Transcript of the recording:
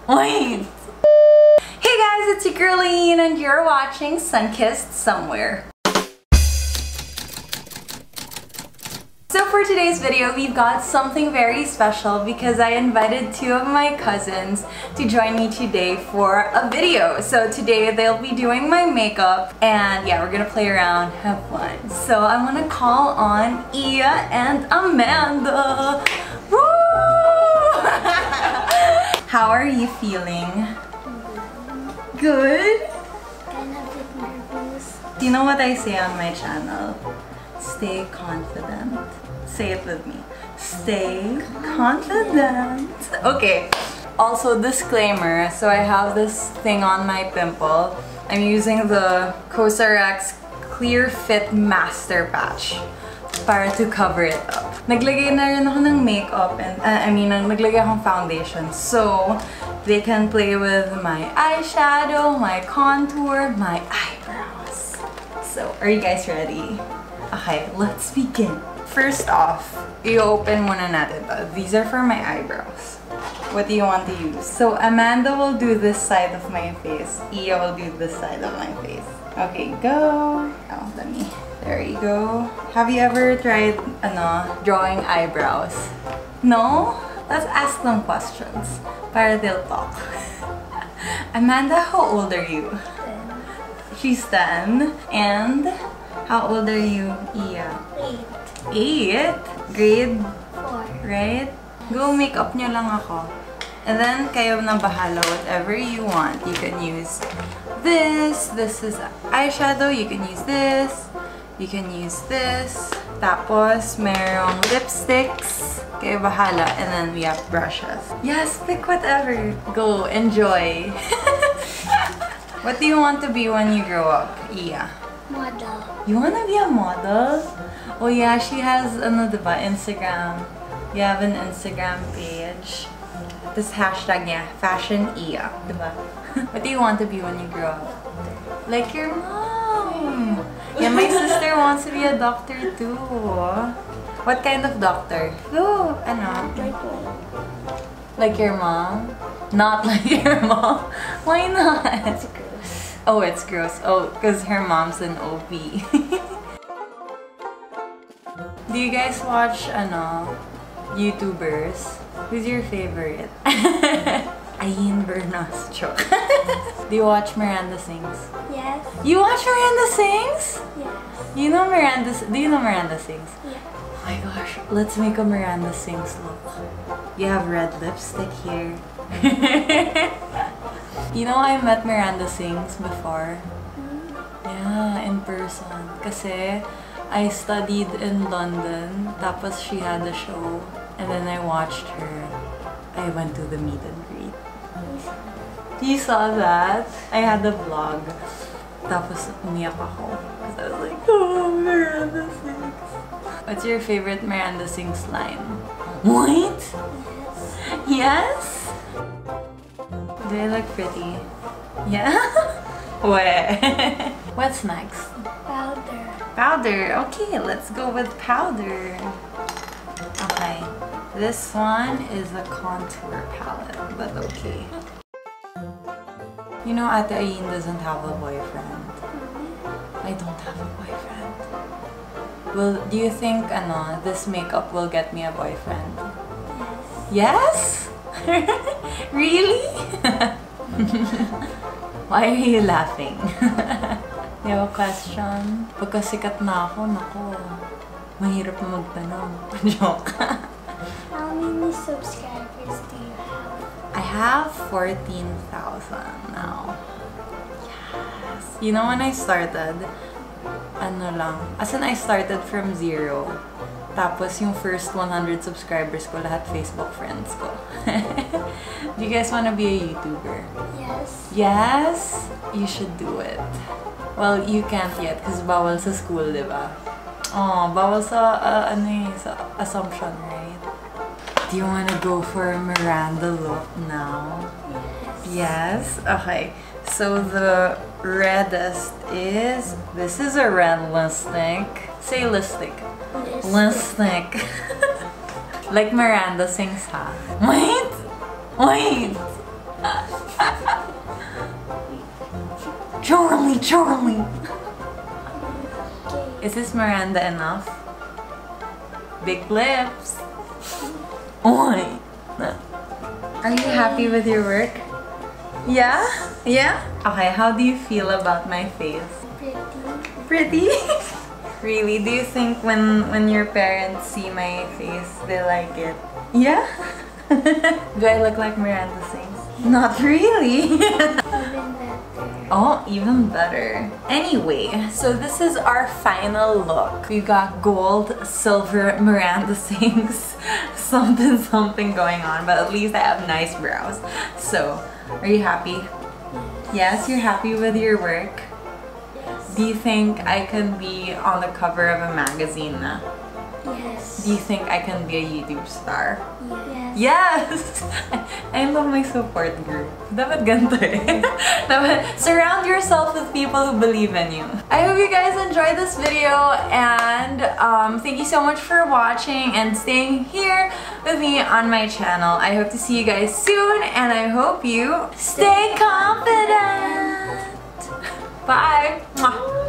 Wait! Hey guys, it's your girl Ayn and you're watching Sunkissed Somewhere. So for today's video, we've got something very special because I invited two of my cousins to join me today for a video. So today they'll be doing my makeup and yeah, we're gonna play around, have fun. So I'm gonna call on Iya and Amanda. Woo! How are you feeling? Good? Kind of a bit nervous. Do you know what I say on my channel? Stay confident. Say it with me. Stay confident. Okay. Also, disclaimer. So I have this thing on my pimple. I'm using the CosRX Clear Fit Master Patch para to cover it up. Naglagay na rin ako ng makeup and naglagay akong foundation. So they can play with my eyeshadow, my contour, my eyebrows. So, are you guys ready? Okay, let's begin. First off, i-open muna natin to. These are for my eyebrows. What do you want to use? So, Amanda will do this side of my face. Iya will do this side of my face. Okay, go. Oh, there you go. Have you ever tried, drawing eyebrows? No? Let's ask them questions. Para they'll talk. Amanda, how old are you? 10. She's 10. And how old are you, Iya? 8. 8? Grade? 4. Right? Go makeup nyo lang ako. And then, kayo na bahala. Whatever you want. You can use this. This is eyeshadow. You can use this. You can use this. Tapos, merong lipsticks. Kayo bahala. And then we have brushes. Yes, pick whatever. Go, enjoy. What do you want to be when you grow up, Iya? Model. You wanna be a model? Oh yeah, she has diba, Instagram. You have an Instagram page. This hashtag niya, Fashion Iya, diba? What do you want to be when you grow up? Like your mom. Yeah, my sister wants to be a doctor too. What kind of doctor? Oh, ano? Like your mom? Not like your mom? Why not? It's gross. Oh, it's gross. Oh, because her mom's an OP. Do you guys watch, YouTubers? Who's your favorite? Ayn Bernos. Joke. Do you watch Miranda Sings? Yes. You watch Miranda Sings? Yes. You know do you know Miranda Sings? Yeah. Oh my gosh, let's make a Miranda Sings look. You have red lipstick here. You know, I met Miranda Sings before. Yeah, in person. Kasi I studied in London, tapos she had a show, and then I watched her. I went to the meet and greet. You saw that? I had a vlog. Tapos umiyak ako. Because I was like, oh, Miranda Sings. What's your favorite Miranda Sings line? What? Yes? Do I look pretty? Yeah? What? What's next? Powder. Powder. Okay, let's go with powder. Okay. This one is a contour palette, but okay. You know, Ate Ayn doesn't have a boyfriend. I don't have a boyfriend. Well, do you think, this makeup will get me a boyfriend? Yes. Yes? Really? Why are you laughing? You have a question? Pagka sikat na ako, naku, mahirap na magtanong. Joke. How many subscribers do you have? I have 14,000 now. Yes. You know, when I started, I started from 0. Tapos yung first 100 subscribers ko, lahat Facebook friends ko. Do you guys wanna be a YouTuber? Yes. Yes? You should do it. Well, you can't yet because bawal sa school, diba? Oh, bawal sa, sa assumption, right? Do you wanna go for a Miranda look now? Yes. Yes? Okay. So the reddest is, this is a red lipstick. Say lipstick. Lipstick. Like Miranda Sings, ha? Wait! Wait! Charlie, Charlie! Is this Miranda enough? Big lips! Oi! Are you happy with your work? Yeah? Yeah? Okay, how do you feel about my face? Pretty. Pretty? Really? Do you think when your parents see my face, they like it? Yeah? Do I look like Miranda sings? Not really! Even better. Oh, even better. Anyway, so this is our final look. We got gold, silver, Miranda sings, something going on, but at least I have nice brows. So, are you happy? Yes, you're happy with your work? Yes. Do you think I can be on the cover of a magazine na? Yes. Do you think I can be a YouTube star? Yes. Yes! I love my support group. Dapat ganito eh. Dapat surround yourself with people who believe in you. I hope you guys enjoyed this video, and thank you so much for watching and staying here with me on my channel. I hope to see you guys soon, and I hope you stay confident. Bye! Mwah.